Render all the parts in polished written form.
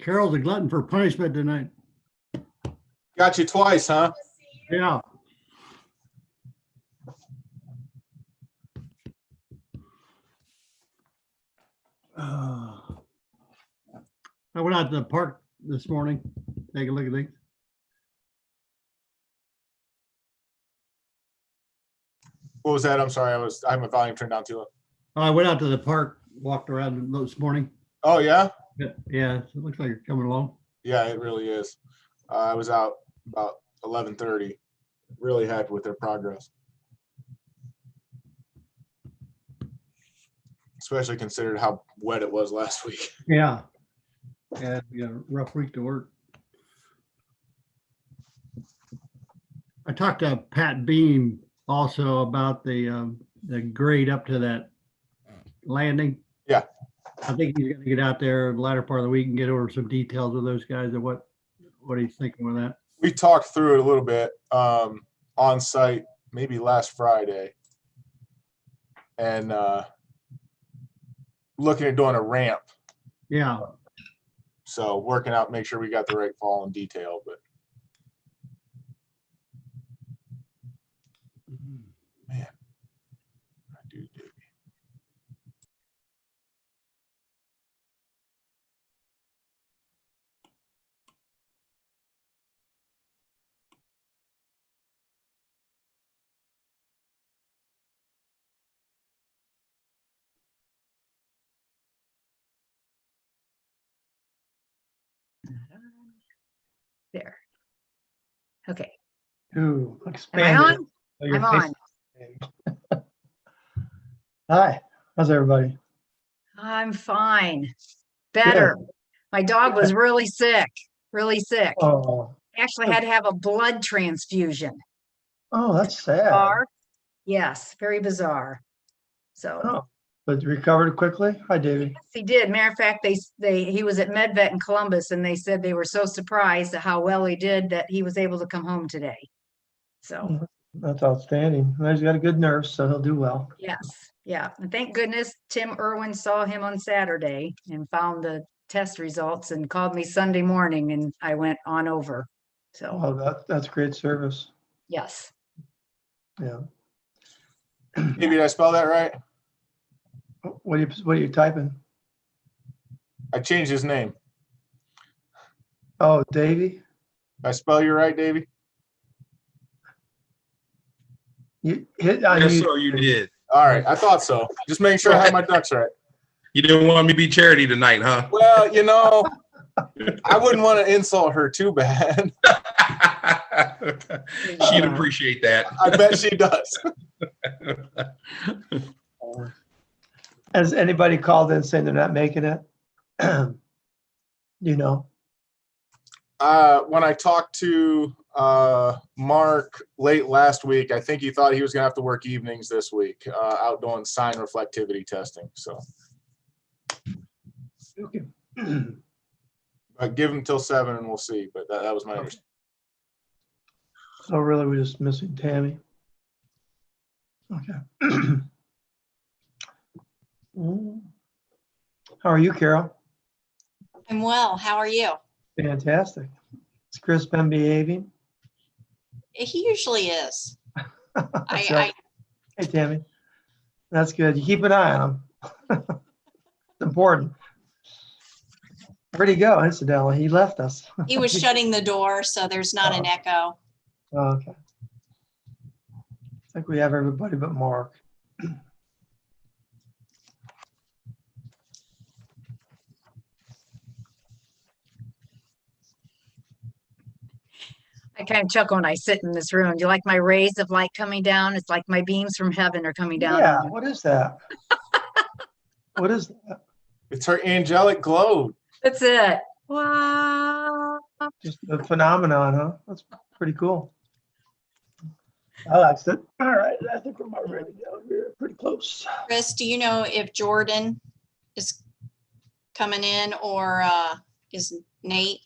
Carol's a glutton for punishment tonight. Got you twice, huh? Yeah. I went out to the park this morning, take a look at things. What was that? I'm sorry. I have my volume turned down too low. I went out to the park, walked around this morning. Oh yeah? Yeah, it looks like you're coming along. Yeah, it really is. I was out about 11:30. Really happy with their progress. Especially considered how wet it was last week. Yeah. Yeah, a rough week to work. I talked to Pat Beam also about the grade up to that landing. Yeah. I think he's gonna get out there the latter part of the week and get over some details with those guys of what he's thinking with that. We talked through it a little bit on site, maybe last Friday. And looking at doing a ramp. Yeah. So working out, make sure we got the right fall in detail, but man, I do. There. Okay. Ooh, Am I expanded. on? Oh, your I'm face- on. Hi, how's everybody? I'm fine. Better. My dog was really sick, really sick. Oh, Actually had to have a blood transfusion. that's sad. Bizarre. Yes, very bizarre. So Oh, but recovered quickly? Hi, Davey. yes, he did. Matter of fact, he was at MedVet in Columbus and they said they were so surprised at how well he did that he was able to come home today. So That's outstanding. He's got a good nurse, so he'll do well. yes, yeah. And thank goodness Tim Irwin saw him on Saturday and found the test results and called me Sunday morning and I went on over. So Oh, that's great service. yes. Yeah. Maybe did I spell that right? What are you typing? I changed his name. Oh, Davey? I spell you right, Davey? You hit Yes, sir, you did. All right, I thought so. Just making sure I have my ducks right. You didn't want me to be charity tonight, huh? Well, I wouldn't want to insult her too bad. She'd appreciate that. I bet she does. Has anybody called in saying they're not making it? You know? When I talked to Mark late last week, I think he thought he was going to have to work evenings this week, out doing sign reflectivity testing. So, Okay. give him till 7 and we'll see. But that was my understanding. So really, we're just missing Tammy. Okay. How are you, Carol? I'm well. How are you? Fantastic. Has Chris been behaving? He usually is. That's right. Hey, Tammy. That's good. You keep an eye on him. It's important. Where'd he go, incidentally? He left us. He was shutting the door, so there's not an echo. Oh, okay. I think we have everybody but Mark. I kind of chuckle when I sit in this room. Do you like my rays of light coming down? It's like my beams from heaven are coming down. Yeah, what is that? What is that? It's her angelic glow. That's it. Wow. Just a phenomenon, huh? That's pretty cool. I like it. All right, I think we're about ready to go. We're pretty close. Chris, do you know if Jordan is coming in or is Nate?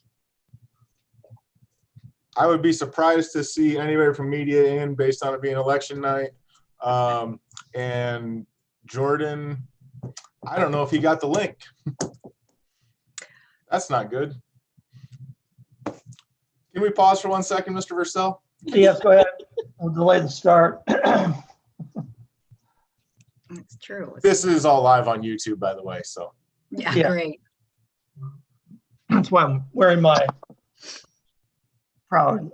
I would be surprised to see anybody from media in based on it being election night. And Jordan, I don't know if he got the link. That's not good. Can we pause for 1 second, Mr. Vercel? Yes, go ahead. We'll delay the start. It's true. This is all live on YouTube, by the way, so. Yeah, Yeah. great. That's why I'm wearing my proud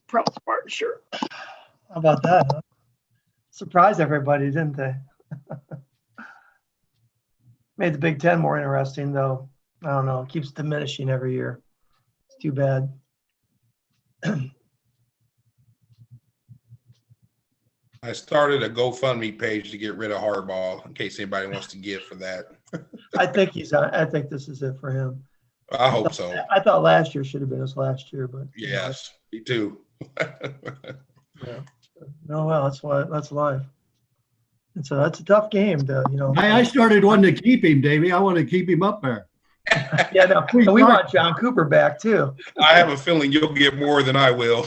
Spartan shirt. How about that? Huh? Surprised everybody, didn't they? Made the Big Ten more interesting, though. I don't know. It keeps diminishing every year. It's too bad. I started a GoFundMe page to get rid of Harbaugh in case anybody wants to give for that. I think he's on. I think this is it for him. I hope so. I thought last year should have been his last year, but Yes, me too. yeah. No, well, that's life. And so that's a tough game to, I started wanting to keep him, Davey. I want to keep him up there. Yeah, no, we want John Cooper back too. I have a feeling you'll get more than I will.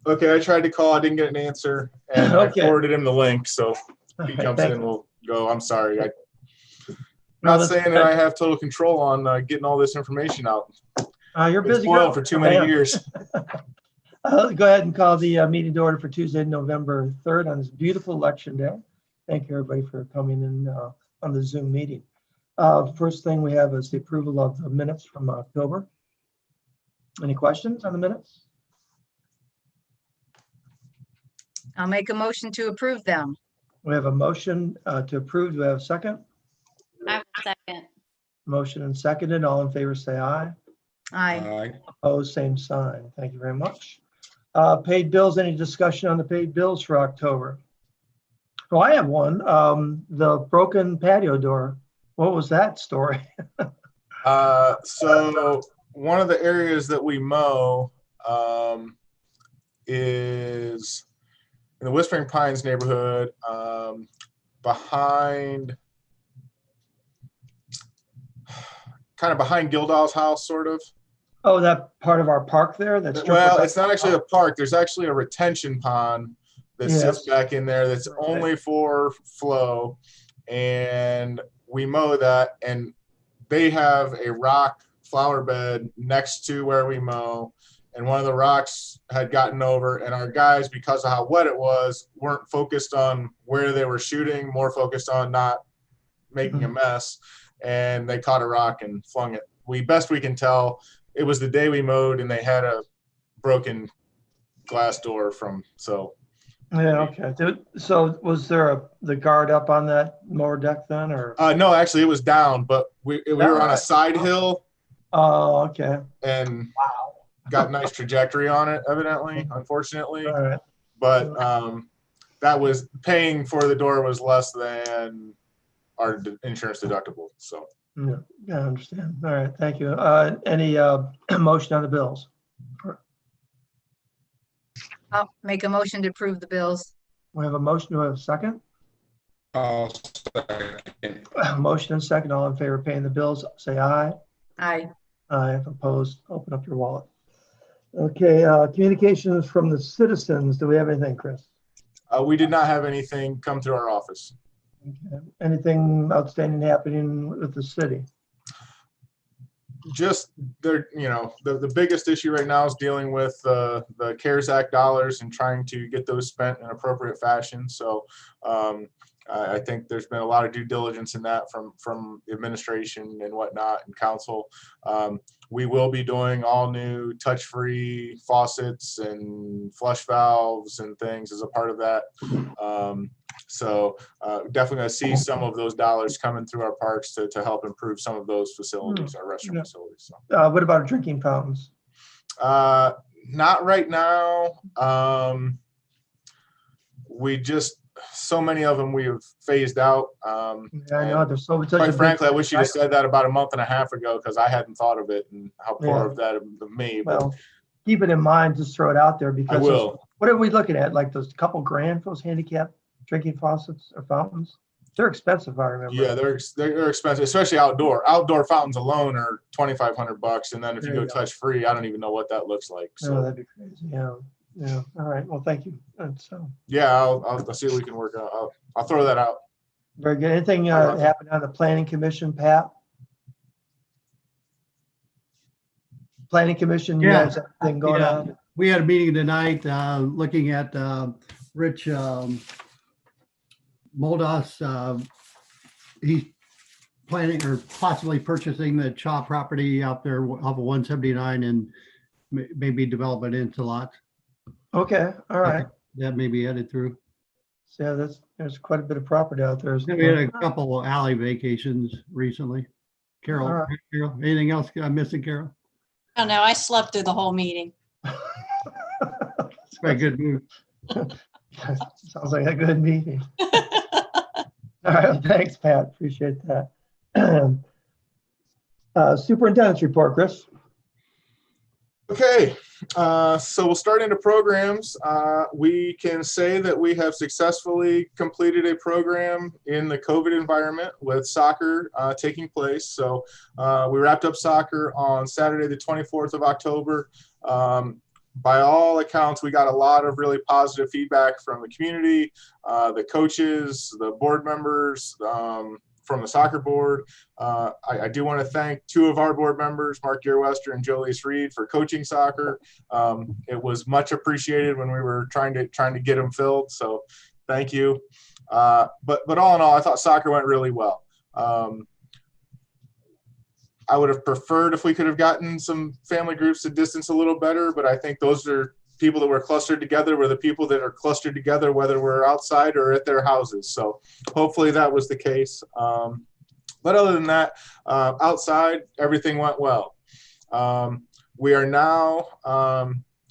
Okay, I tried to call, I didn't get an answer, and Okay. I forwarded him the link, so if he jumps in, we'll go. I'm sorry. I'm not saying that I have total control on getting all this information out. You're Been busy. spoiled for too many years. Go ahead and call the meeting to order for Tuesday, November 3rd on this beautiful election day. Thank you, everybody, for coming in on the Zoom meeting. First thing we have is the approval of the minutes from October. Any questions on the minutes? I'll make a motion to approve them. We have a motion to approve. Do we have a second? I have a second. Motion and seconded. All in favor, say aye. Aye. Opposed, same sign. Thank you very much. Paid bills, any discussion on the paid bills for October? Oh, I have one. The broken patio door. What was that story? So one of the areas that we mow is in the Whispering Pines neighborhood, behind Gildall's house, sort of. Oh, that part of our park there? That's Well, it's not actually a park. There's actually a retention pond that Yes. sits back in there that's Right. only for flow. And we mow that, and they have a rock flower bed next to where we mow. And one of the rocks had gotten over, and our guys, because of how wet it was, weren't focused on where they were shooting, more focused on not making a mess. And they caught a rock and flung it. Best we can tell, it was the day we mowed, and they had a broken glass door so. Yeah, okay. So was there the guard up on that mower deck then, or? No, actually it was down, but we were on a side hill Oh, okay. and Wow. got a nice trajectory on it, evidently, unfortunately. All right. But that was paying for the door was less than our insurance deductible. So Yeah, I understand. All right, thank you. Any motion on the bills? I'll make a motion to approve the bills. We have a motion. Do we have a second? I'll second. Motion and second. All in favor of paying the bills, say aye. Aye. Aye. Opposed, open up your wallet. Okay, communications from the citizens. Do we have anything, Chris? we did not have anything come through our office. Okay. Anything outstanding happening with the city? Just there, the biggest issue right now is dealing with the CARES Act dollars and trying to get those spent in appropriate fashion. So I think there's been a lot of due diligence in that from the administration and whatnot and council. We will be doing all new touch-free faucets and flush valves and things as a part of that. So definitely going to see some of those dollars coming through our parks to help improve some of those facilities, our restroom facilities. So. What about drinking fountains? Not right now. We just, so many of them we have phased out. Yeah, I know. There's so much. Quite frankly, I wish you'd have said that about a month and a half ago because I hadn't thought of it and how poor of that of me. But Well, keep it in mind. Just throw it out there because I will. What are we looking at? Like those couple grand for those handicapped drinking faucets or fountains? They're expensive, I remember. Yeah, they're expensive, especially outdoor. Outdoor fountains alone are $2,500, and then if you go touch free, I don't even know what that looks like. Oh, So that'd be crazy. Yeah. Yeah, all right, well, thank you. That's Yeah, I'll see what we can work out. I'll throw that out. very good. Anything Sorry about that. happened on the planning commission, Pat? Planning commission, you Yeah, guys have anything going yeah. on? We had a meeting tonight, looking at, Rich, Moldas. He's planning or possibly purchasing the Chaw property out there off of 179 and maybe develop it into lots. Okay, all right. That may be headed through. So yeah, there's quite a bit of property out there. Then we had a couple of alley vacations recently. Carol, All right. Carol, anything else I'm missing, Carol? Oh, no, I slept through the whole meeting. It's a good move. Sounds like a good meeting. All right, thanks, Pat. Appreciate that. Superintendent's report, Chris. Okay, so we'll start into programs. We can say that we have successfully completed a program in the COVID environment with soccer taking place. So we wrapped up soccer on Saturday, the 24th of October. By all accounts, we got a lot of really positive feedback from the community, the coaches, the board members, from the soccer board. I do want to thank two of our board members, Mark Gearwester and Jolise Reed, for coaching soccer. It was much appreciated when we were trying to get them filled. So thank you. But all in all, I thought soccer went really well. I would have preferred if we could have gotten some family groups to distance a little better, but I think those are people that were clustered together were the people that are clustered together, whether we're outside or at their houses. So hopefully that was the case. But other than that, outside, everything went well. We are now,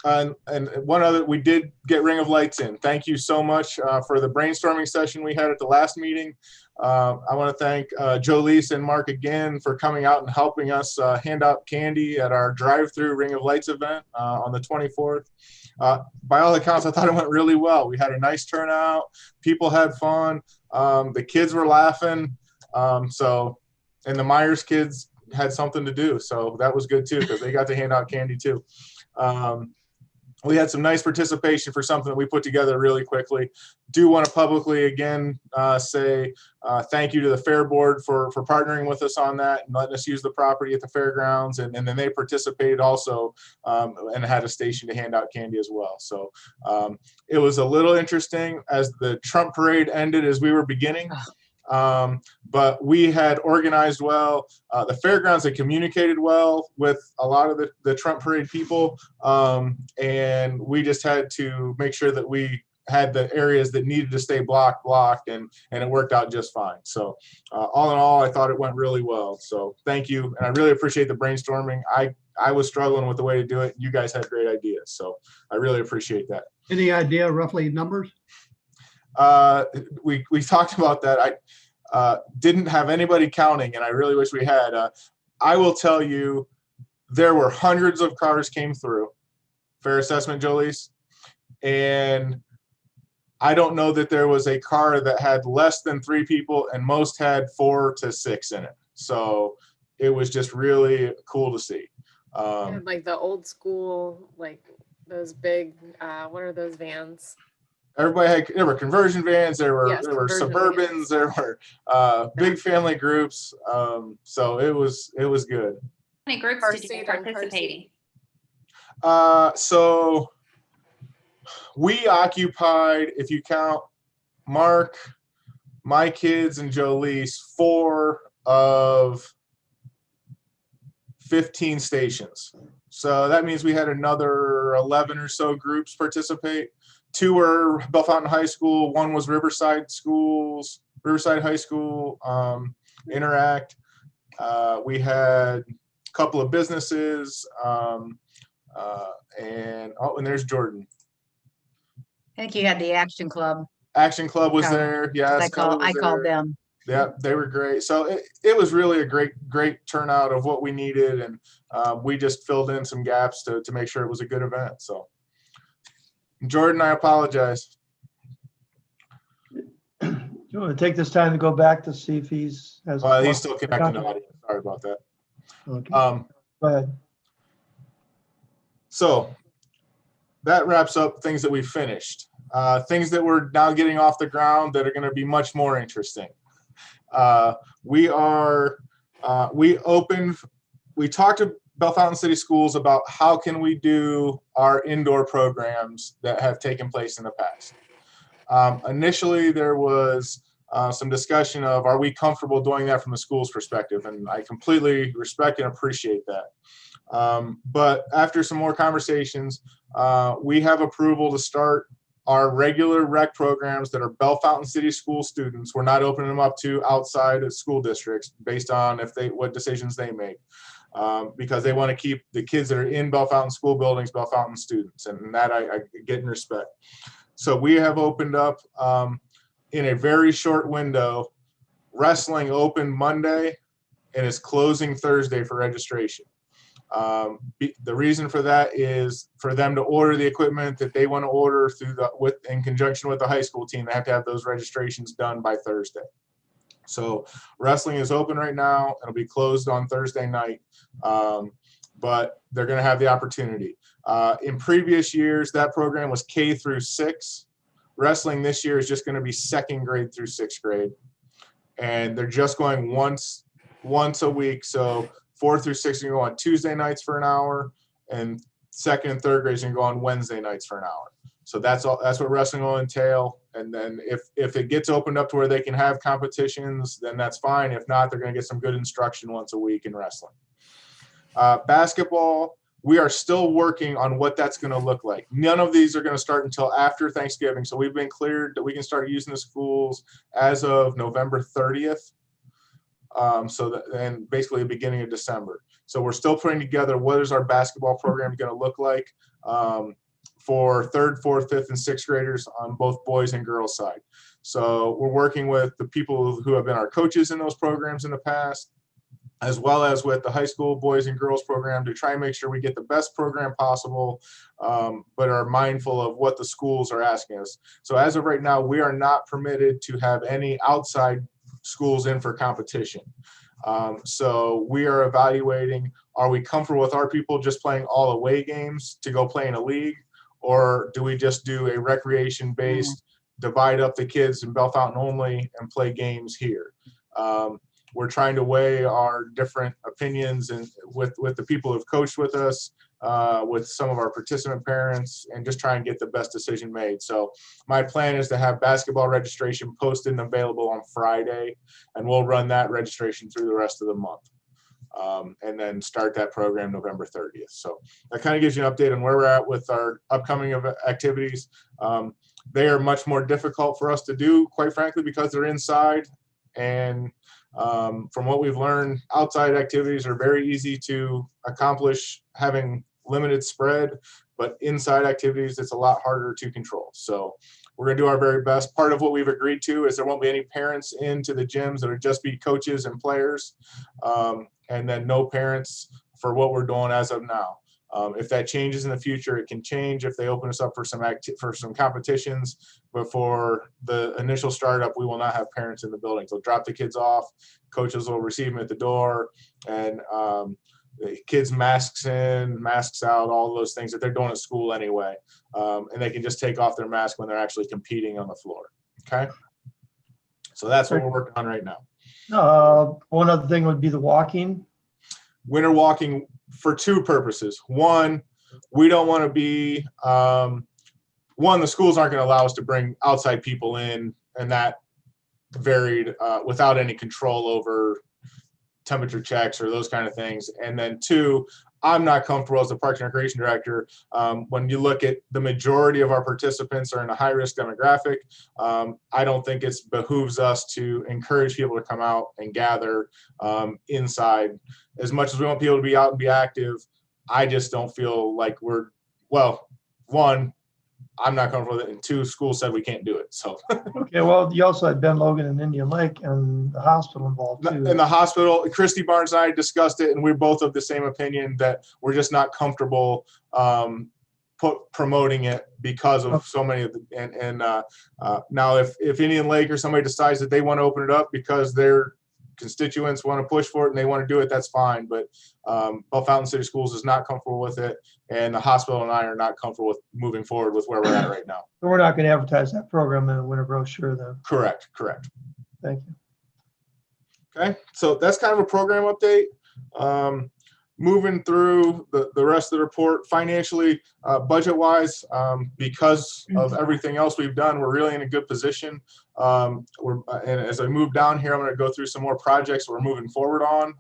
and one other, we did get Ring of Lights in. Thank you so much for the brainstorming session we had at the last meeting. I want to thank Jolise and Mark again for coming out and helping us hand out candy at our drive-through Ring of Lights event on the 24th. By all accounts, I thought it went really well. We had a nice turnout. People had fun. The kids were laughing. And the Myers kids had something to do. So that was good too, because they got to hand out candy too. We had some nice participation for something that we put together really quickly. Do want to publicly again say thank you to the Fair Board for partnering with us on that and letting us use the property at the fairgrounds. And then they participated also and had a station to hand out candy as well. So it was a little interesting as the Trump parade ended as we were beginning. But we had organized well. The fairgrounds had communicated well with a lot of the Trump parade people. And we just had to make sure that we had the areas that needed to stay blocked, and it worked out just fine. So all in all, I thought it went really well. So thank you. And I really appreciate the brainstorming. I was struggling with the way to do it. You guys had great ideas. So I really appreciate that. Any idea roughly numbers? We talked about that. I didn't have anybody counting, and I really wish we had. I will tell you, there were hundreds of cars came through. Fair assessment, Jolise. And I don't know that there was a car that had less than 3 people, and most had 4 to 6 in it. So it was just really cool to see. Like the old school, like those big, what are those vans? Everybody had, there were conversion vans, there were Conversion Suburbans, vans. there were big family groups. So it was good. How many groups Car did you seat have and car participating? So we occupied, if you count Mark, my kids, and Jolise, 4 of 15 stations. So that means we had another 11 or so groups participate. 2 were Bellefontaine High School, 1 was Riverside High School, Interact. We had a couple of businesses, and there's Jordan. I think you had the Action Club. Action Club was Kelly. there. Yes, I called them. Yeah, they were great. So it was really a great turnout of what we needed, and we just filled in some gaps to make sure it was a good event. So, Jordan, I apologize. Do you want to take this time to go back to see if he's He's still connecting to audio. Sorry about that. Okay. Go ahead. So that wraps up things that we finished. Things that we're now getting off the ground that are going to be much more interesting. We talked to Bellefontaine City Schools about how can we do our indoor programs that have taken place in the past. Initially, there was some discussion of, are we comfortable doing that from the school's perspective? And I completely respect and appreciate that. But after some more conversations, we have approval to start our regular rec programs that are Bellefontaine City School students. We're not opening them up to outside of school districts based on what decisions they make. Because they want to keep the kids that are in Bellefontaine school buildings, Bellefontaine students, and that I get in respect. So we have opened up in a very short window. Wrestling opened Monday and is closing Thursday for registration. The reason for that is for them to order the equipment that they want to order in conjunction with the high school team. They have to have those registrations done by Thursday. So wrestling is open right now. It'll be closed on Thursday night, but they're going to have the opportunity. In previous years, that program was K through 6. Wrestling this year is just going to be 2nd grade through 6th grade, and they're just going once a week. So 4th through 6th are going to go on Tuesday nights for an hour, and 2nd and 3rd grades are going to go on Wednesday nights for an hour. So that's all. That's what wrestling will entail. And then if it gets opened up to where they can have competitions, then that's fine. If not, they're going to get some good instruction once a week in wrestling. Basketball, we are still working on what that's going to look like. None of these are going to start until after Thanksgiving. So we've been cleared that we can start using the schools as of November 30th. And basically the beginning of December. So we're still putting together what is our basketball program going to look like for 3rd, 4th, 5th, and 6th graders on both boys and girls side. So we're working with the people who have been our coaches in those programs in the past, as well as with the high school boys and girls program to try and make sure we get the best program possible, but are mindful of what the schools are asking us. So as of right now, we are not permitted to have any outside schools in for competition. So we are evaluating, are we comfortable with our people just playing all away games to go play in a league? Or do we just do a recreation-based, divide up the kids in Bellefontaine only and play games here? We're trying to weigh our different opinions and with the people who've coached with us, with some of our participant parents, and just try and get the best decision made. So my plan is to have basketball registration posted and available on Friday, and we'll run that registration through the rest of the month. And then start that program November 30th. So that kind of gives you an update on where we're at with our upcoming activities. They are much more difficult for us to do, quite frankly, because they're inside. And from what we've learned, outside activities are very easy to accomplish having limited spread, but inside activities, it's a lot harder to control. So we're going to do our very best. Part of what we've agreed to is there won't be any parents into the gyms. That'll just be coaches and players, and then no parents for what we're doing as of now. If that changes in the future, it can change if they open us up for some competitions. But for the initial startup, we will not have parents in the building. They'll drop the kids off. Coaches will receive them at the door, and the kids masks in, masks out, all those things that they're doing at school anyway. And they can just take off their mask when they're actually competing on the floor. Okay. So that's what we're working on right now. One other thing would be the walking. Winter walking for 2 purposes. One, we don't want to be, the schools aren't going to allow us to bring outside people in and that varied without any control over temperature checks or those kind of things. And then 2, I'm not comfortable as the Parks and Recreation Director. When you look at the majority of our participants are in a high-risk demographic, I don't think it behooves us to encourage people to come out and gather inside. As much as we want people to be out and be active, I just don't feel like one, I'm not comfortable with it, and 2, school said we can't do it. So Okay, well, you also had Ben Logan and Indian Lake and the hospital involved too. in the hospital, Christy Barnes and I discussed it, and we're both of the same opinion that we're just not comfortable promoting it because of so many of the, now if Indian Lake or somebody decides that they want to open it up because they're constituents want to push for it and they want to do it, that's fine. But Bellefontaine City Schools is not comfortable with it, and the hospital and I are not comfortable with moving forward with where we're at right now. So we're not going to advertise that program in a winter brochure then. Correct. Thank you. Okay, so that's kind of a program update. Moving through the rest of the report, financially, budget-wise, because of everything else we've done, we're really in a good position. And as I move down here, I'm going to go through some more projects we're moving forward on,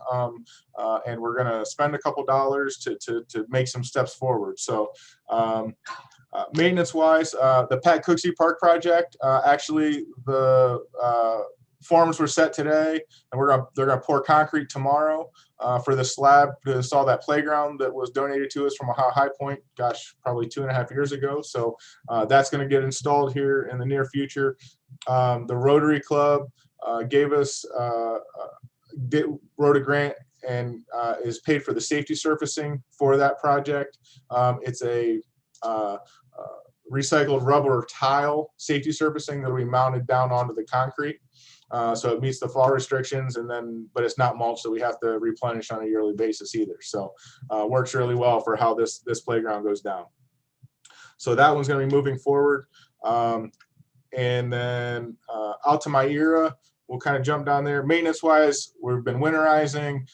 and we're going to spend a couple dollars to make some steps forward. So maintenance-wise, the Pat Cooksey Park project, actually the forms were set today, and they're gonna pour concrete tomorrow for the slab to install that playground that was donated to us from Ohio High Point, gosh, probably 2.5 years ago. So that's gonna get installed here in the near future. The Rotary Club wrote a grant and is paid for the safety surfacing for that project. It's a recycled rubber tile safety surfacing that will be mounted down onto the concrete. So it meets the fall restrictions, but it's not mulch that we have to replenish on a yearly basis either. So works really well for how this playground goes down. So that one's going to be moving forward. And then out to my era, we'll kind of jump down there. Maintenance wise, we've been winterizing.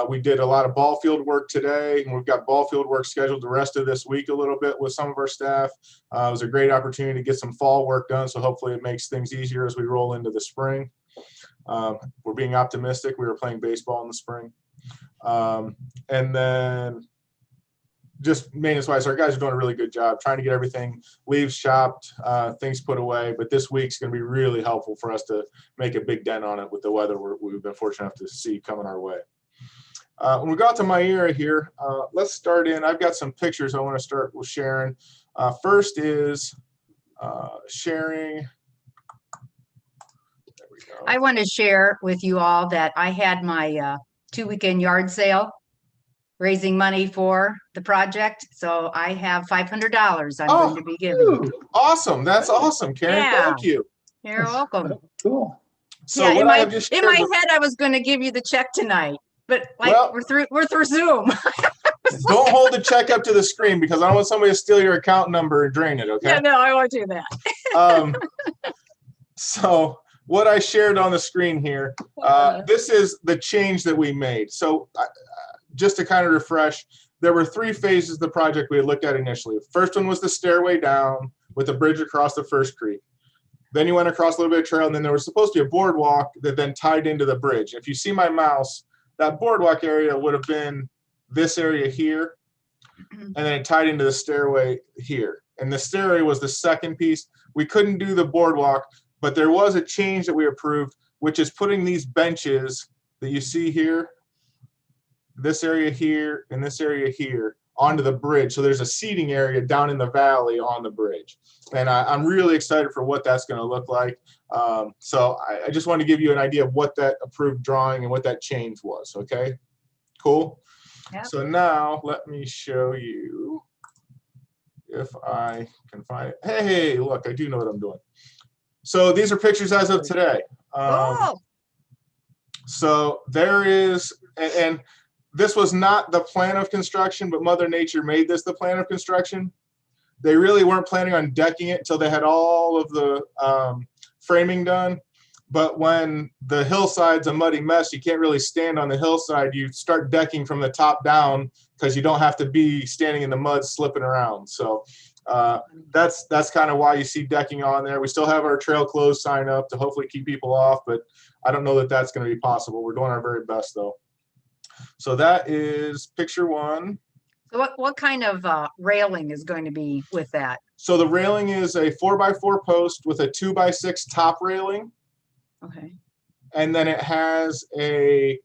We did a lot of ball field work today, and we've got ball field work scheduled the rest of this week a little bit with some of our staff. It was a great opportunity to get some fall work done. So hopefully it makes things easier as we roll into the spring. We're being optimistic. We were playing baseball in the spring. And then just maintenance wise, our guys are doing a really good job trying to get everything leaves chopped, things put away. But this week's going to be really helpful for us to make a big dent on it with the weather we've been fortunate enough to see coming our way. When we got to my era here, let's start in. I've got some pictures I want to start with sharing. First is sharing. I want to share with you all that I had my 2-weekend yard sale raising money for the project. So I have $500 I'm going to be giving you. Awesome. That's awesome, Karen. Yeah. Thank you. You're welcome. Cool. So Yeah, what I have just in shared my with- head, I was going to give you the check tonight, but like Well- we're through Zoom. don't hold the check up to the screen because I don't want somebody to steal your account number and drain it. Okay. Yeah, no, I won't do that. So what I shared on the screen here, this is the change that we made. So just to kind of refresh, there were 3 phases of the project we had looked at initially. The first one was the stairway down with a bridge across the first creek. Then you went across a little bit of trail, and then there was supposed to be a boardwalk that then tied into the bridge. If you see my mouse, that boardwalk area would have been this area here, and then it tied into the stairway here. And the stairway was the second piece. We couldn't do the boardwalk, but there was a change that we approved, which is putting these benches that you see here, this area here, and this area here, onto the bridge. So there's a seating area down in the valley on the bridge. And I'm really excited for what that's going to look like. So I just want to give you an idea of what that approved drawing and what that change was. Okay, cool. Yep. So now let me show you if I can find it. Hey, look, I do know what I'm doing. So these are pictures as of today. Oh, So there is, and this was not the plan of construction, but Mother Nature made this the plan of construction. They really weren't planning on decking it until they had all of the framing done. But when the hillside's a muddy mess, you can't really stand on the hillside. You start decking from the top down because you don't have to be standing in the mud slipping around. So that's kind of why you see decking on there. We still have our trail closed sign up to hopefully keep people off, but I don't know that that's going to be possible. We're doing our very best though. So that is picture 1. so what kind of railing is going to be with that? So the railing is a 4x4 post with a 2x6 top railing. Okay. And then it has a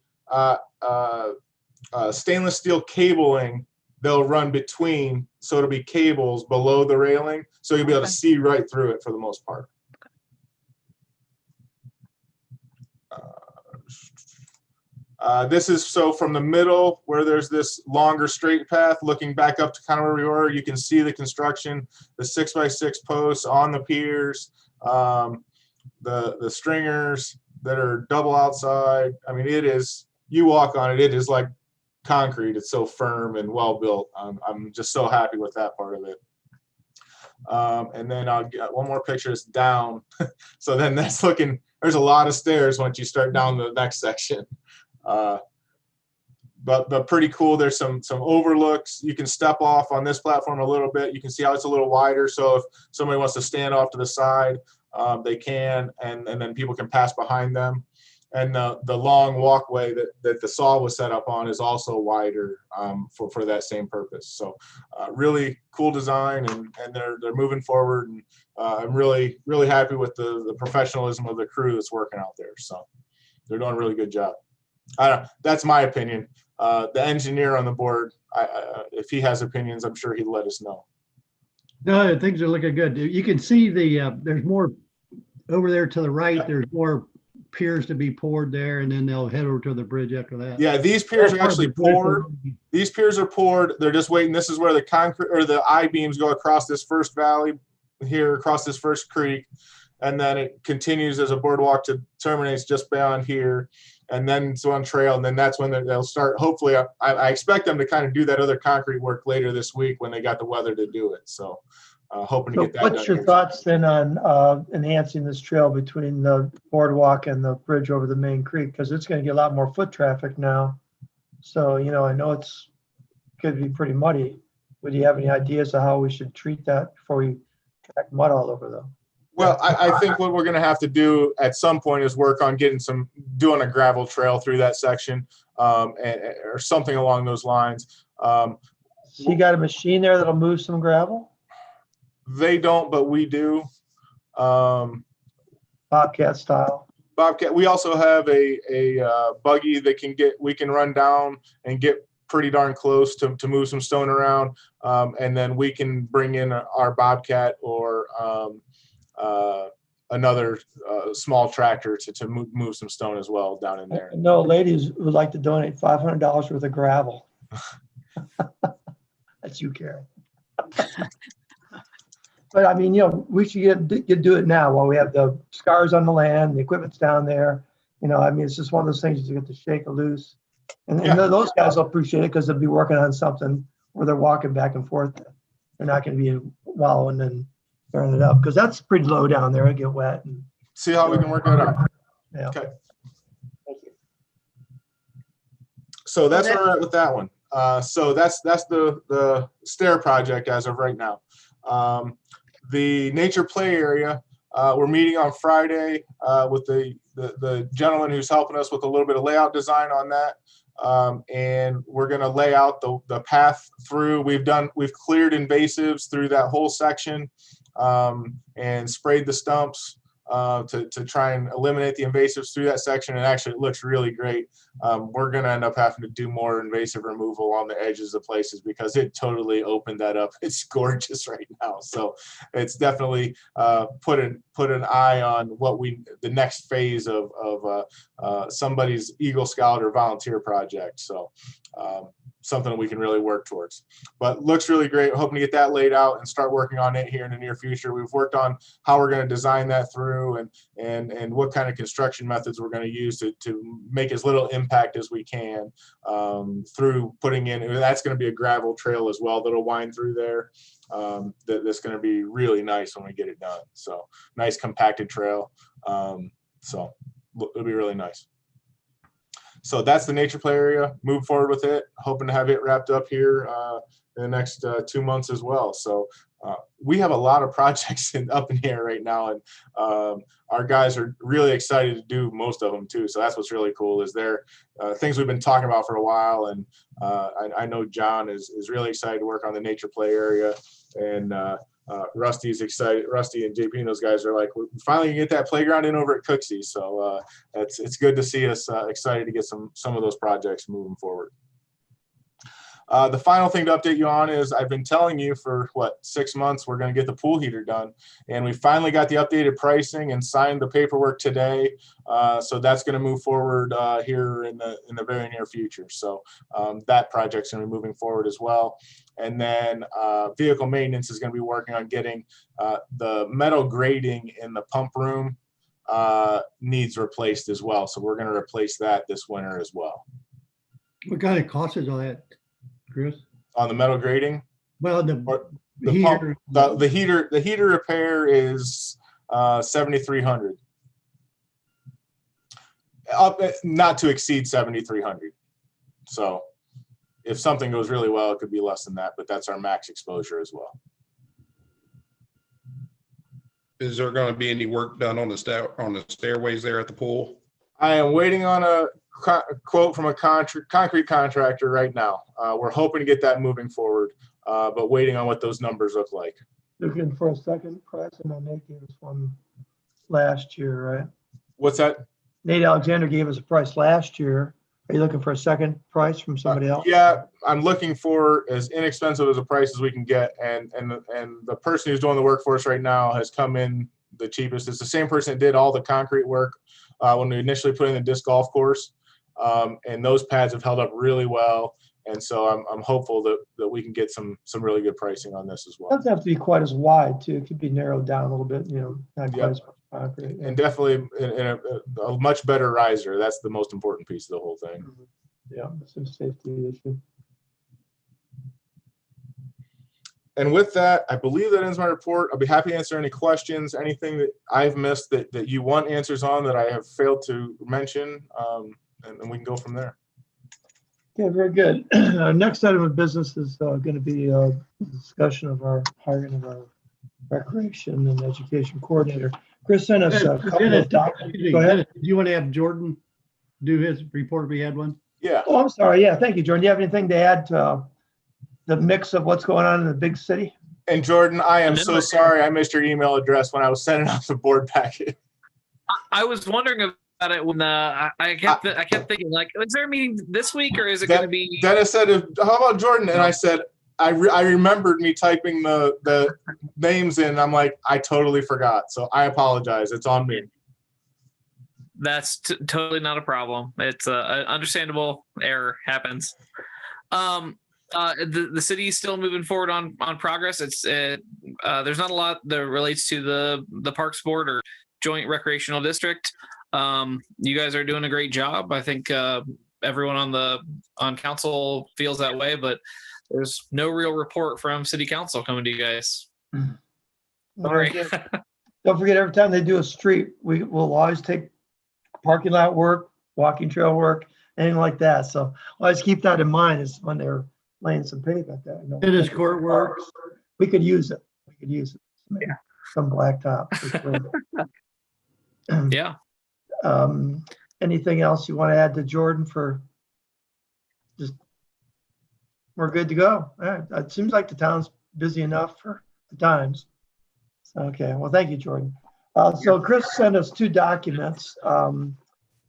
stainless steel cabling they'll run between. So it'll be cables below the railing. So you'll be able to see right through it for the most part. This is so from the middle where there's this longer straight path looking back up to kind of where we were, you can see the construction, the 6x6 posts on the piers, the stringers, that are double outside. I mean, it is, you walk on it, it is like concrete. It's so firm and well built. I'm just so happy with that part of it. And then I'll get one more picture. It's down. So then that's looking, there's a lot of stairs once you start down the next section. But pretty cool. There's some overlooks. You can step off on this platform a little bit. You can see how it's a little wider. So if somebody wants to stand off to the side, they can, and then people can pass behind them. And the long walkway that the saw was set up on is also wider for that same purpose. So really cool design, and they're moving forward. And I'm really happy with the professionalism of the crew that's working out there. So they're doing a really good job. That's my opinion. The engineer on the board, if he has opinions, I'm sure he'd let us know. No, things are looking good. You can see there's more over there to the right. There's more piers to be poured there, and then they'll head over to the bridge after that. Yeah, these piers are actually poured. These piers are poured. They're just waiting. This is where the concrete or the I-beams go across this first valley here, across this first creek, and then it continues as a boardwalk to terminates just beyond here. And then it's on trail, and then that's when they'll start. Hopefully, I expect them to kind of do that other concrete work later this week when they got the weather to do it. So, hoping to get that done. What's your thoughts then on enhancing this trail between the boardwalk and the bridge over the main creek? Because it's going to get a lot more foot traffic now. So, I know it's going to be pretty muddy. Would you have any ideas of how we should treat that before we track mud all over them? Well, I think what we're going to have to do at some point is work on doing a gravel trail through that section, or something along those lines. So you got a machine there that'll move some gravel? They don't, but we do. Bobcat style. Bobcat. We also have a buggy that we can run down and get pretty darn close to move some stone around, and then we can bring in our Bobcat or another small tractor to move some stone as well down in there. No, ladies would like to donate $500 worth of gravel. That's you, Karen. But I mean, we should do it now while we have the scars on the land, the equipment's down there. I mean, it's just one of those things you get to shake it loose. And those guys will appreciate it because they'll be working on something where they're walking back and forth. They're not going to be wallowing and tearing it up because that's pretty low down there. It'll get wet. And see how we can work that out. Yeah. Okay. Thank you. So that's where we're at with that one. So that's the stair project as of right now. The nature play area, we're meeting on Friday with the gentleman who's helping us with a little bit of layout design on that. And we're going to lay out the path through. We've cleared invasives through that whole section, and sprayed the stumps to try and eliminate the invasives through that section. And actually it looks really great. We're going to end up having to do more invasive removal on the edges of places because it totally opened that up. It's gorgeous right now. So it's definitely put an eye on the next phase of somebody's Eagle Scout or volunteer project. So something we can really work towards, but looks really great. Hoping to get that laid out and start working on it here in the near future. We've worked on how we're going to design that through and what kind of construction methods we're going to use to make as little impact as we can through putting in. That's going to be a gravel trail as well that'll wind through there. That's going to be really nice when we get it done. So nice compacted trail. So it'll be really nice. So that's the nature play area. Move forward with it. Hoping to have it wrapped up here in the next 2 months as well. So we have a lot of projects up in here right now, and our guys are really excited to do most of them too. So that's what's really cool is they're things we've been talking about for a while, and I know John is really excited to work on the nature play area, and Rusty's excited. Rusty and JP and those guys are like, we're finally gonna get that playground in over at Cooksey. So it's good to see us excited to get some of those projects moving forward. The final thing to update you on is I've been telling you for 6 months we're going to get the pool heater done, and we finally got the updated pricing and signed the paperwork today. So that's going to move forward here in the very near future. So that project's going to be moving forward as well. And then vehicle maintenance is going to be working on getting the metal grating in the pump room needs replaced as well. So we're going to replace that this winter as well. What kind of cost is all that, Chris? On the metal grating, Well, the the pump, heater, the heater repair is $7,300. Up, not to exceed 7,300. So if something goes really well, it could be less than that, but that's our max exposure as well. Is there going to be any work done on the stairways there at the pool? I am waiting on a quote from a concrete contractor right now. We're hoping to get that moving forward, but waiting on what those numbers look like. Looking for a second price, and then Nate gave us one last year, right? What's that? Nate Alexander gave us a price last year. Are you looking for a second price from somebody else? Yeah, I'm looking for as inexpensive as a price as we can get, and the person who's doing the work for us right now has come in the cheapest. It's the same person that did all the concrete work when we initially put in the disc golf course, and those pads have held up really well. And so I'm hopeful that we can get some really good pricing on this as It well. doesn't have to be quite as wide too. It could be narrowed down a little bit, not quite as much concrete. And definitely in a much better riser. That's the most important piece of the whole thing. Yeah, it's a safety issue. And with that, I believe that ends my report. I'll be happy to answer any questions, anything that I've missed that you want answers on that I have failed to mention, and we can go from there. Okay, very good. Our next item of business is going to be a discussion of our hiring of our recreation and education coordinator. Chris sent us a couple of documents. Go ahead. Do you want to have Jordan do his report if he had one? Yeah. Oh, I'm sorry. Yeah, thank you, Jordan. Do you have anything to add to the mix of what's going on in the big city? And Jordan, I am so sorry I missed your email address when I was sending out the board packet. I was wondering about it when I kept thinking, like, is there a meeting this week or is it going to be? Dennis said, "How about Jordan?" And I said, I remembered me typing the names in. I'm like, I totally forgot. So I apologize. It's on me. That's totally not a problem. It's an understandable error happens. The city is still moving forward on progress. There's not a lot that relates to the Parks Board or Joint Recreational District. You guys are doing a great job. I think everyone on council feels that way, but there's no real report from city council coming to you guys. Sorry. Don't forget, every time they do a street, we will always take parking lot work, walking trail work, anything like that. So always keep that in mind is when they're laying some pavement there. Tennis court work. We could use it. Yeah. Some blacktop. Yeah. Anything else you want to add to Jordan for just, we're good to go. All right. It seems like the town's busy enough for the times. Okay. Well, thank you, Jordan. So Chris sent us two documents.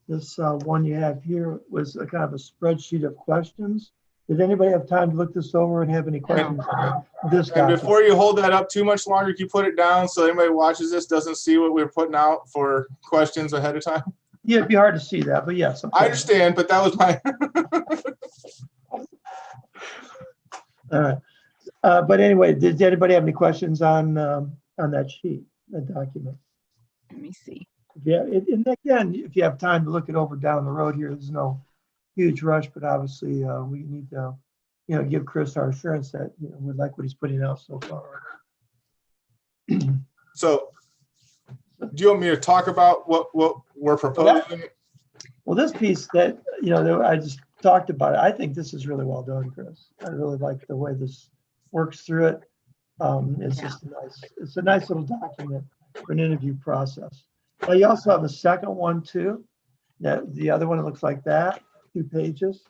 This one you have here was a kind of a spreadsheet of questions. Did anybody have time to look this over and have any questions on this And document? before you hold that up too much longer, can you put it down so anybody who watches this doesn't see what we're putting out for questions ahead of time? Yeah, it'd be hard to see that, but yes. Okay. I understand, but that was my. All right. But anyway, did anybody have any questions on that sheet, that document? Let me see. Yeah, and again, if you have time to look it over down the road here, there's no huge rush, but obviously we need to, give Chris our assurance that we like what he's putting out so far. So, do you want me to talk about what we're proposing? Well, this piece that I just talked about, I think this is really well done, Chris. I really like the way this works through it. It's a nice little document for an interview process. But you also have a second one too. The other one, it looks like that, 2 pages.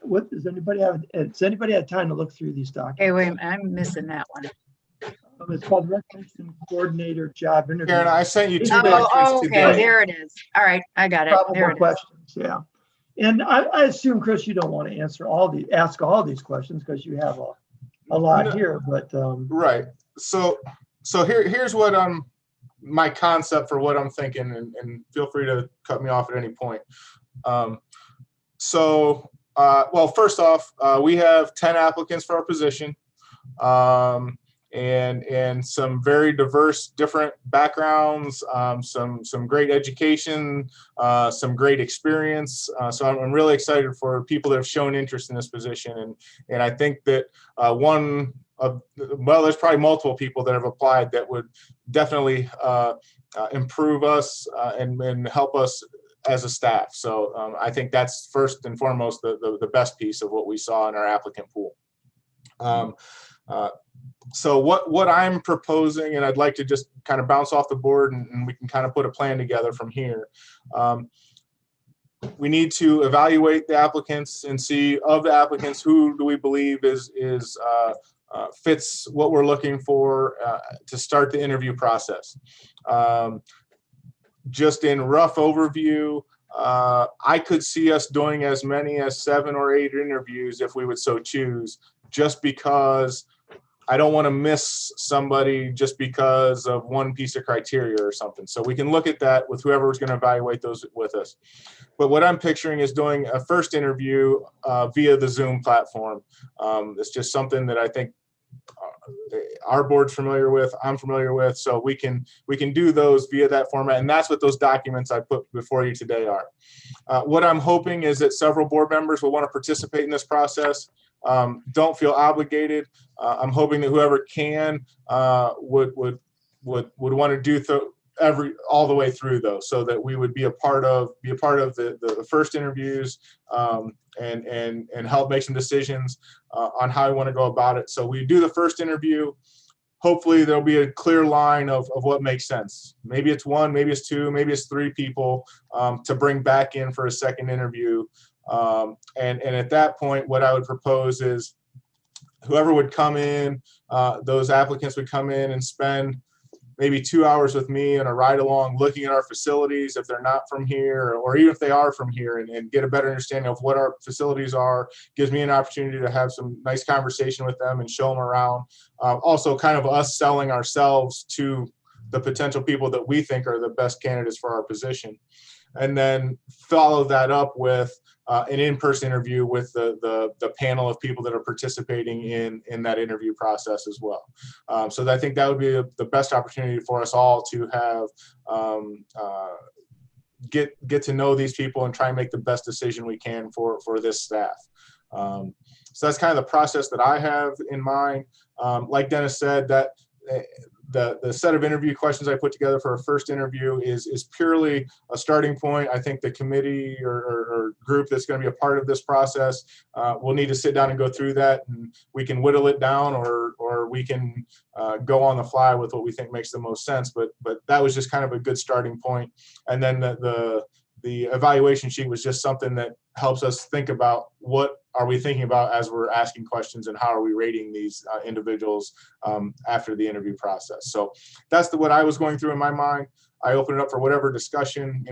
What does anybody have? Has anybody had time to look through these documents? Hey, wait, I'm missing that one. It's called Recreation Coordinator Job Interview. Karen, I sent you 2 Oh, documents okay, today. there it is. All right, I got it. There Probable it is. questions, yeah. And I assume, Chris, you don't want to ask all these questions because you have a lot No. here, but Right. So here's what my concept for what I'm thinking, and feel free to cut me off at any point. Well, first off, we have 10 applicants for our position. and some very diverse, different backgrounds, some great education, some great experience. So I'm really excited for people that have shown interest in this position, and I think that there's probably multiple people that have applied that would definitely improve us and help us as a staff. So I think that's first and foremost the best piece of what we saw in our applicant pool. So what I'm proposing, and I'd like to just kind of bounce off the board and we can kind of put a plan together from here. We need to evaluate the applicants and see, of the applicants, who do we believe fits what we're looking for to start the interview process. Just in rough overview, I could see us doing as many as 7 or 8 interviews if we would so choose, just because I don't want to miss somebody just because of one piece of criteria or something. So we can look at that with whoever is going to evaluate those with us. But what I'm picturing is doing a first interview via the Zoom platform. It's just something that I think our board's familiar with, I'm familiar with, so we can do those via that format, and that's what those documents I put before you today are. What I'm hoping is that several board members will want to participate in this process. Don't feel obligated. I'm hoping that whoever can would want to do all the way through, though, so that we would be a part of the first interviews and help make some decisions on how we want to go about it. So we do the first interview. Hopefully there'll be a clear line of what makes sense. Maybe it's 1, maybe it's 2, maybe it's 3 people to bring back in for a second interview. And at that point, what I would propose is whoever would come in, those applicants would come in and spend maybe 2 hours with me and a ride along, looking at our facilities if they're not from here, or even if they are from here, and get a better understanding of what our facilities are. Gives me an opportunity to have some nice conversation with them and show them around. Also kind of us selling ourselves to the potential people that we think are the best candidates for our position. And then follow that up with an in-person interview with the panel of people that are participating in that interview process as well. So I think that would be the best opportunity for us all to have get to know these people and try and make the best decision we can for this staff. So that's kind of the process that I have in mind. Like Dennis said, that the set of interview questions I put together for a first interview is purely a starting point. I think the committee or group that's going to be a part of this process will need to sit down and go through that, and we can whittle it down, or we can go on the fly with what we think makes the most sense. But that was just kind of a good starting point. And then the evaluation sheet was just something that helps us think about what are we thinking about as we're asking questions, and how are we rating these individuals after the interview process. So that's what I was going through in my mind. I open it up for whatever discussion.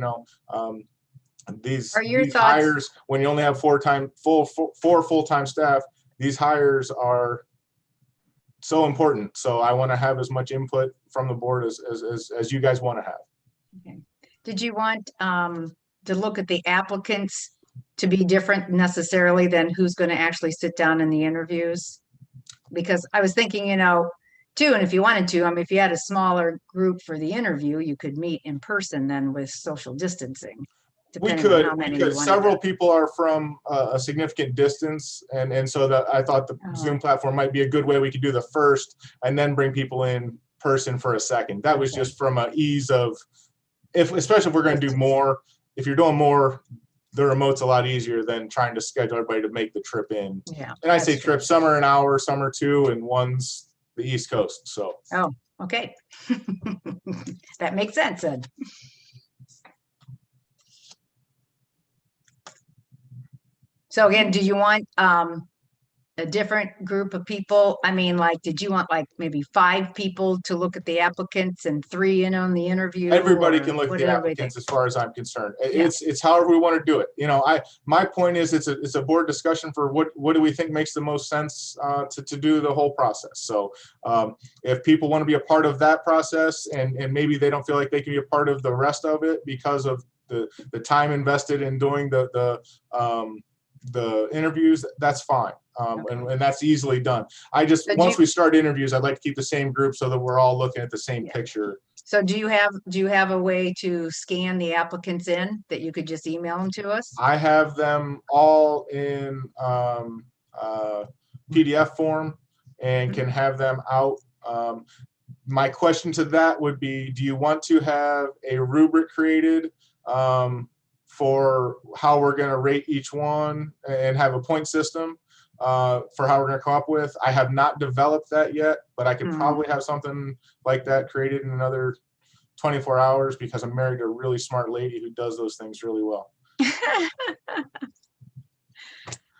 These hires, when you only have 4 full-time staff, these hires are so important. So I want to have as much input from the board as you guys want to have. Okay. Did you want to look at the applicants to be different necessarily than who's going to actually sit down in the interviews? Because I was thinking, too, and if you wanted to, if you had a smaller group for the interview, you could meet in person then with social distancing. We could. Several people are from a significant distance, and so that I thought the Zoom platform might be a good way we could do the first and then bring people in person for a second. That was just from an ease of, especially if we're going to do more. If you're doing more, the remote's a lot easier than trying to schedule everybody to make the trip in. Yeah. And I say trip, some are an hour, some are 2, and one's the East Coast. So. Oh, okay. That makes sense then. So again, do you want a different group of people? Did you want maybe 5 people to look at the applicants and 3 in on the interview? Everybody can look at the applicants as far as I'm concerned. Yeah. It's however we want to do it. My point is it's a board discussion for what do we think makes the most sense to do the whole process. So if people want to be a part of that process and maybe they don't feel like they can be a part of the rest of it because of the time invested in doing the the interviews, that's fine. And that's easily done. I just, But once we start interviews, I'd like to keep the same group so that we're all looking at the same Yeah. picture. So do you have a way to scan the applicants in that you could just email them to us? I have them all in PDF form and can have them out. My question to that would be, do you want to have a rubric created for how we're going to rate each one and have a point system for how we're going to come up with? I have not developed that yet, but I could probably have something like that created in another 24 hours because I'm married to a really smart lady who does those things really well.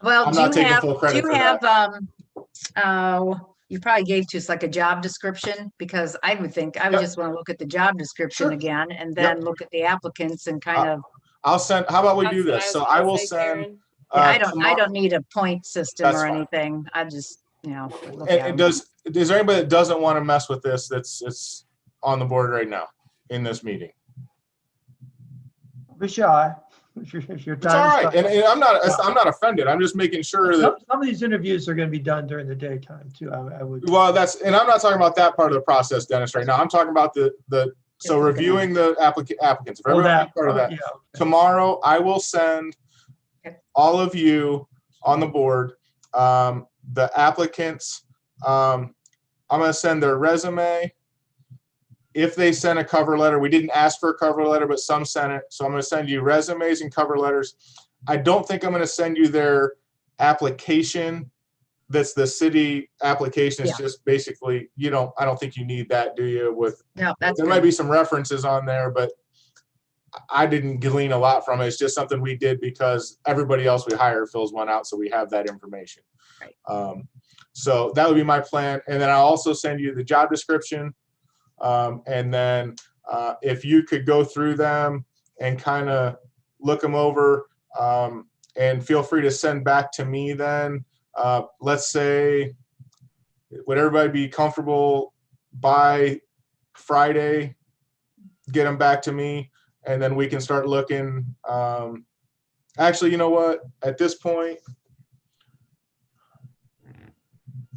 Well, I'm do not you taking have, full do credit you for have, that. you probably gave to us like a job description, because I would think I would Yep. just want to look at the job description Sure. again and then look at the applicants and kind of, I'll send, how about we do That's what this? was So gonna I will say, send. Karen. yeah, I don't tomorrow- need a point system That's or fine. anything. I just, look at And them. is there anybody that doesn't want to mess with this that's on the board right now in this meeting? Be shy. It's your It's all time. right. And I'm not offended. I'm just making sure that, Some of these interviews are going to be done during the daytime too. I would. well, and I'm not talking about that part of the process, Dennis, right now. I'm talking about so Just looking reviewing the applicants. If Oh, everyone that be part of that. yeah. Okay. Tomorrow, I will send Okay. all of you on the board, the applicants. I'm going to send their resume. If they send a cover letter, we didn't ask for a cover letter, but some sent it. So I'm going to send you resumes and cover letters. I don't think I'm going to send you their application. That's the city application. It's Yeah. just basically, I don't think you need that, do you? No, that's There might good. be some references on there, but I didn't glean a lot from it. It's just something we did because everybody else we hire fills one out, so we have that information. Right. So that would be my plan. And then I'll also send you the job description. And then if you could go through them and kind of look them over, and feel free to send back to me then. Let's say, would everybody be comfortable by Friday, get them back to me, and then we can start looking. Actually, you know what? At this point,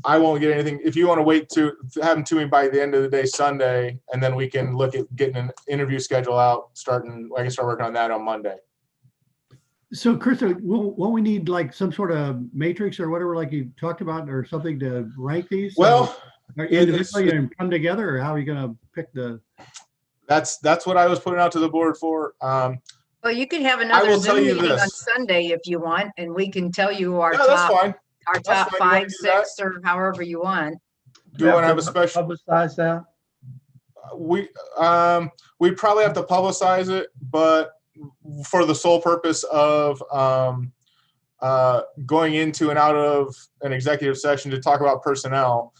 I won't get anything. If you want to wait to have them to me by the end of the day, Sunday, and then we can look at getting an interview schedule out, I can start working on that on Monday. So Chris, won't we need like some sort of matrix or whatever, like you talked about, or something to rank these? Well, Are individually and come together, or how are you gonna pick the? that's what I was putting out to the board for. Well, you could have will another tell Zoom you meeting on this. Sunday if you want, and we can tell you our Yeah, that's top, fine. our That's top fine. You wanna 5, do that? 6, or however you want. Do you want to have a special? Publicize that? We probably have to publicize it, but for the sole purpose of going into and out of an executive session to talk about personnel.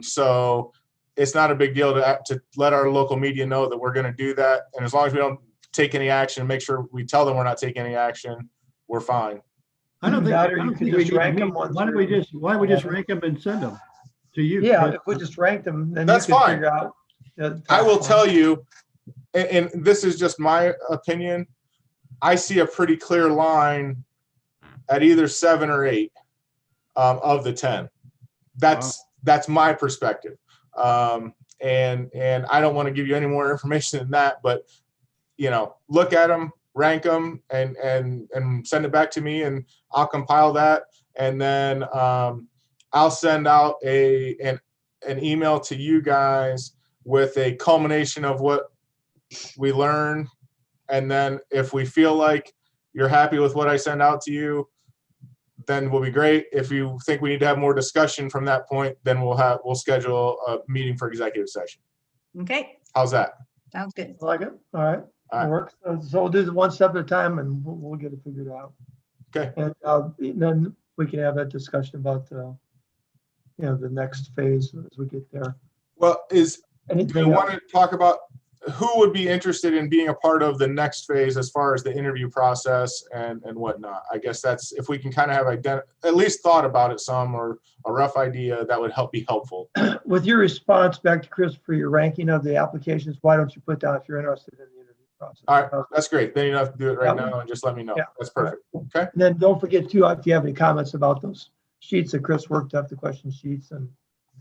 So it's not a big deal to let our local media know that we're going to do that. And as long as we don't take any action, make sure we tell them we're not taking any action, we're fine. I don't think. That, or I you don't could think we just need to rank them meet. one Why don't we through- just rank them and send them to you? Yeah, if we just rank them, then you That's can fine. figure out. I will tell you, and this is just my opinion, I see a pretty clear line at either 7 or 8 of the 10. That's my perspective. And I don't want to give you any more information than that, but look at them, rank them, and send it back to me, and I'll compile that, and then I'll send out an email to you guys with a culmination of what we learn. And then if we feel like you're happy with what I send out to you, then we'll be great. If you think we need to have more discussion from that point, then we'll schedule a meeting for executive session. Okay, How's that? sounds good. I like it. All right. All right. Works. So we'll do the one step at a time, and we'll get it figured out. Okay. And then we can have that discussion about the next phase as we get there. Well, do we Anything want else? to talk about who would be interested in being a part of the next phase as far as the interview process and whatnot? I guess that's, if we can kind of have at least thought about it some, or a rough idea, that would be helpful. With your response back to Chris for your ranking of the applications, why don't you put down if you're interested in the interview process. All right, that's great. Then you don't have to do it right Yeah. now and just let me know. Yeah. That's perfect. Okay. And then don't forget too, if you have any comments about those sheets that Chris worked up, the question sheets, and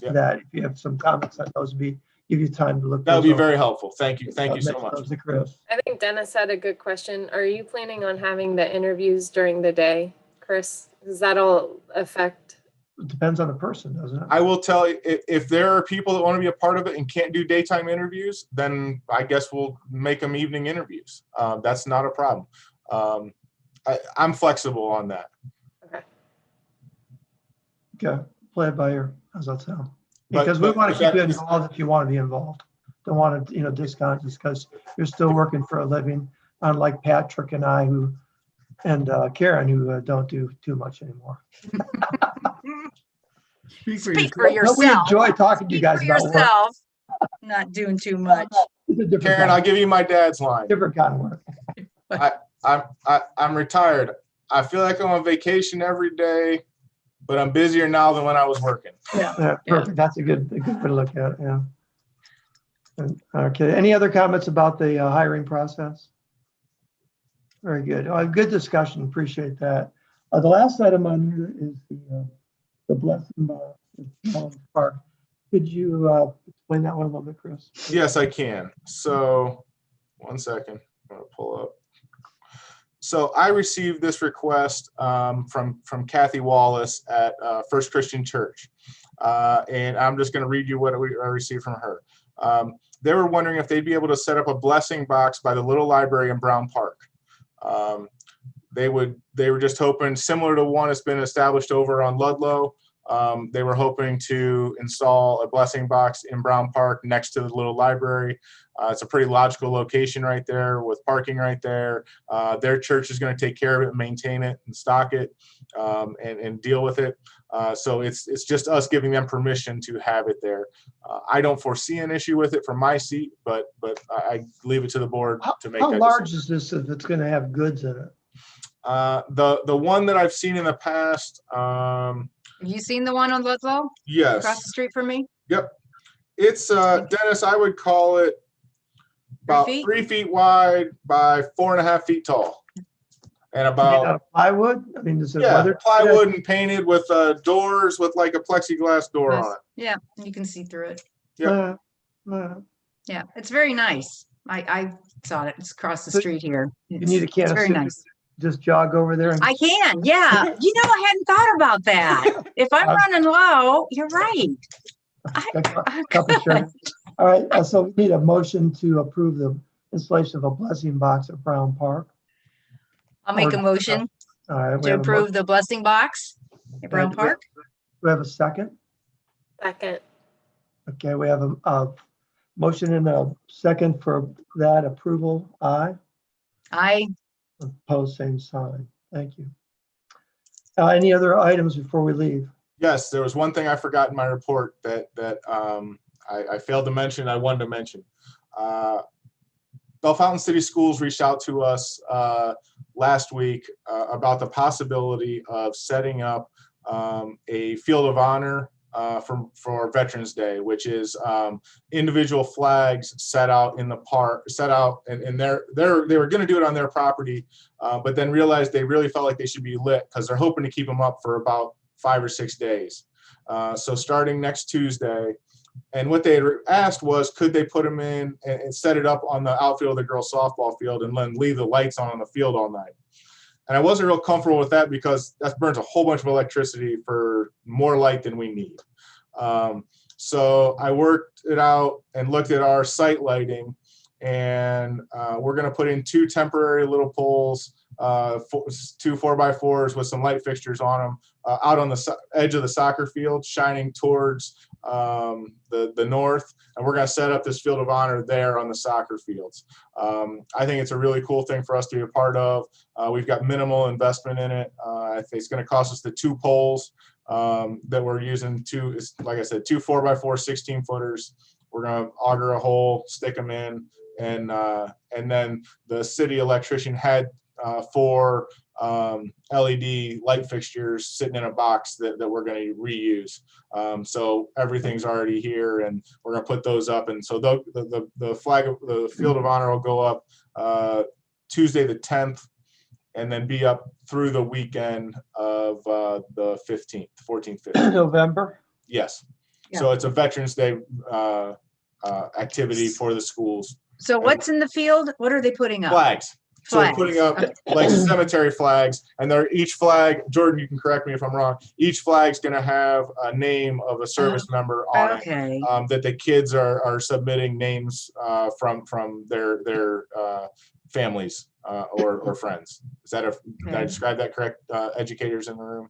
Yeah. that if you have some comments on those, give you time to look. That would be those over. very helpful. Thank you. Thank you so Mention much. those to Chris. I think Dennis had a good question. Are you planning on having the interviews during the day, Chris? Does that'll affect? It depends on the person, doesn't it? I will tell you, if there are people that want to be a part of it and can't do daytime interviews, then I guess we'll make them evening interviews. That's not a problem. I'm flexible on that. Okay, play it by ear. How's that sound? But- Because we but want to keep you that- involved if you want to be involved. Don't want to, discount just because you're still working for a living, unlike Patrick and I and Karen, who don't do too much anymore. Speak for Speak yourself. for No, we yourself. enjoy talking to you Speak guys for about work. yourself. Not doing too much. It's a different Karen, I'll kind, give you my dad's line. different kind of work. I'm retired. I feel like I'm on vacation every day, but I'm busier now than when I was working. Yeah, perfect. That's a good way to look at it. Yeah. Okay. Any other comments about the hiring process? Very good. Good discussion. Appreciate that. The last item on here is the Blessing Park. Could you explain that one a little bit, Chris? Yes, I can. So, one second. I'm gonna pull up. So I received this request from Kathy Wallace at First Christian Church, and I'm just going to read you what I received from her. They were wondering if they'd be able to set up a blessing box by the little library in Brown Park. They were just hoping, similar to one that's been established over on Ludlow. They were hoping to install a blessing box in Brown Park next to the little library. It's a pretty logical location right there with parking right there. Their church is going to take care of it, maintain it, and stock it, and deal with it. So it's just us giving them permission to have it there. I don't foresee an issue with it from my seat, but I leave it to the board to make. How that large decision. is this if it's going to have goods in it? The one that I've seen in the past, Have you seen the one on Ludlow yes. across the street from me? Yep. It's Dennis, I would call it about 3 feet wide by 4.5 feet tall. And Made out about of plywood? I mean, is it weather? plywood and painted with doors with like a plexiglass door on it. Yeah, you can see through it. Yep. Yeah, it's very nice. I saw it. It's across the So street here. You need a It's can of very soup. nice. Just jog over there. And I can, yeah. I hadn't thought about that. If I'm running low, you're right. Cup of sugar. All right, so we need a motion to approve the installation of a blessing box at Brown Park. I'll make a motion All right, we to have a approve the blessing box at Brown do Park. we have a second? Second. Okay, we have a motion and a second for that approval. Aye. I Opposed, same sign. Thank you. Any other items before we leave? Yes, there was one thing I forgot in my report that I failed to mention. I wanted to mention. Bellefontaine City Schools reached out to us last week about the possibility of setting up a field of honor for Veterans Day, which is individual flags set out in the park, and they were going to do it on their property, but then realized they really felt like they should be lit because they're hoping to keep them up for about 5 or 6 days. So starting next Tuesday. And what they had asked was, could they put them in and set it up on the outfield of the girls softball field and then leave the lights on the field all night? And I wasn't real comfortable with that because that burns a whole bunch of electricity for more light than we need. So I worked it out and looked at our site lighting, and we're going to put in 2 temporary little poles, 2 4x4s with some light fixtures on them out on the edge of the soccer field, shining towards the north, and we're going to set up this field of honor there on the soccer fields. I think it's a really cool thing for us to be a part of. We've got minimal investment in it. I think it's going to cost us the 2 poles that we're using. Like I said, 2 4x4 16-footers. We're going to auger a hole, stick them in, and then the city electrician had for LED light fixtures sitting in a box that we're going to reuse. So everything's already here, and we're going to put those up. And so the flag of the Field of Honor will go up Tuesday the 10th, and then be up through the weekend of the 15th, 14th, 15th. November. Yes. So it's a Veterans Day activity for the schools. So what's in the field? What are they putting up? Flags. So we're Flags. putting up like cemetery flags, and they're each flag, Jordan, you can correct me if I'm wrong, each flag's going to have a name of a service member on Okay. it. That the kids are submitting names from their families or friends. Is that did I describe that correct, educators in the room?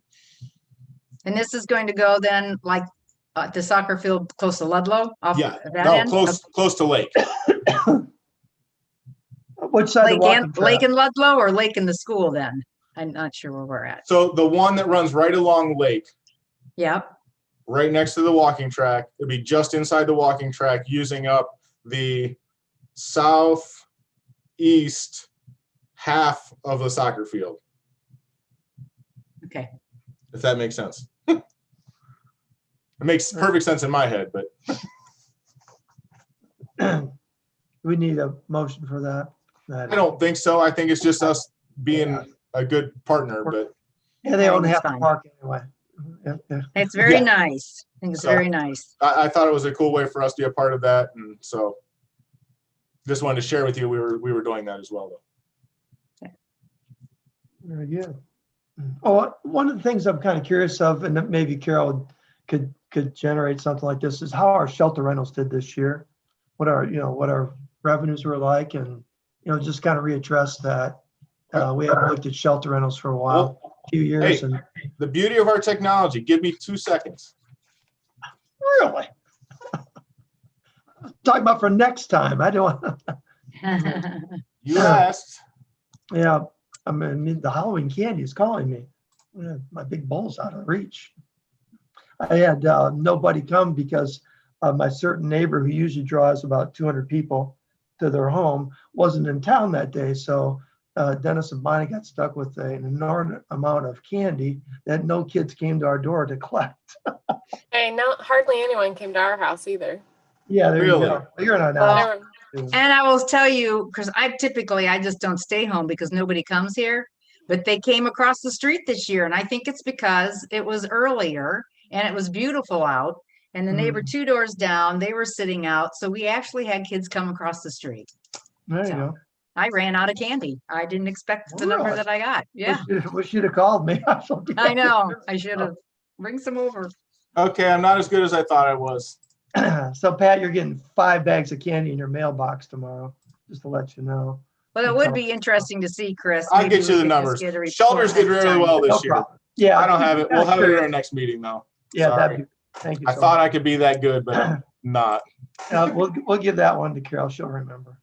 And this is going to go then like the soccer field close to Ludlow? Off Yeah, that no, end? close to lake. Which side of the walking Lake track? in Ludlow or Lake in the school then? I'm not sure where we're at. So the one that runs right along lake, Yep. right next to the walking track, it'll be just inside the walking track, using up the southeast half of the soccer field, Okay. if that makes sense. It makes perfect sense in my head, but We need a motion for that. I don't think so. I think it's just us being a good partner, but Yeah, they only That's have to fine. park anyway. Yeah. It's very Yeah. nice. I think it's So- very nice. I thought it was a cool way for us to be a part of that. And so just wanted to share with you, we were doing that as well, though. Very good. Oh, one of the things I'm kind of curious of, and that maybe Carol could generate something like this, is how our shelter rentals did this year. What our revenues were like, and just kind of readdress that. We haven't looked at shelter rentals for a while, few years, Hey. and The beauty of our technology, give me 2 seconds. really talking about for next time. I don't. You asked. Yeah, I mean, the Halloween candy is calling me. My big bowl's out of reach. I had nobody come because my certain neighbor, who usually draws about 200 people to their home, wasn't in town that day. So Dennis and Bonnie got stuck with an enormous amount of candy that no kids came to our door to collect. Hey, no, hardly anyone came to our house either. Yeah, there Really? you go. You're not Well, out. And I will tell you, because I just don't stay home because nobody comes here, but they came across the street this year. And I think it's because it was earlier and it was beautiful out. And the neighbor 2 doors down, they were sitting out. So we actually had kids come across the street. There you So, go. I ran out of candy. I didn't expect the number Really? that I got. Yeah, Wish you'd have called me. I know. I should have. Bring some over. Okay, I'm not as good as I thought I was. So Pat, you're getting 5 bags of candy in your mailbox tomorrow, just to let you know. Well, it would be interesting to see, Chris. I'll Maybe get we you the could just numbers. get a report Shelters did next really time. well No this year. problem. Yeah. I don't have it. We'll have it at Sure. our next meeting, though. Yeah, Sorry. thank you. I so thought much. I could be that good, but I'm not. We'll give that one to Carol. She'll remember.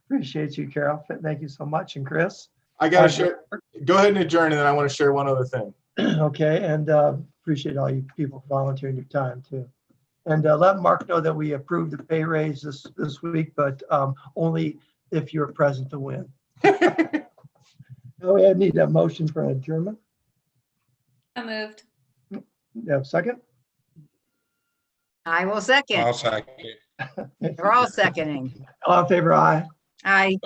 Appreciate you, Carol. Thank you so much. And Chris. I gotta share. Go ahead and adjourn, and then I want to share one other thing. Okay, and appreciate all you people volunteering your time too. And let Mark know that we approved the pay raise this week, but only if you're present to win. We need a motion for adjournment. I moved. You have a second? I will second. I'll second. We're all seconding. All in favor, aye. I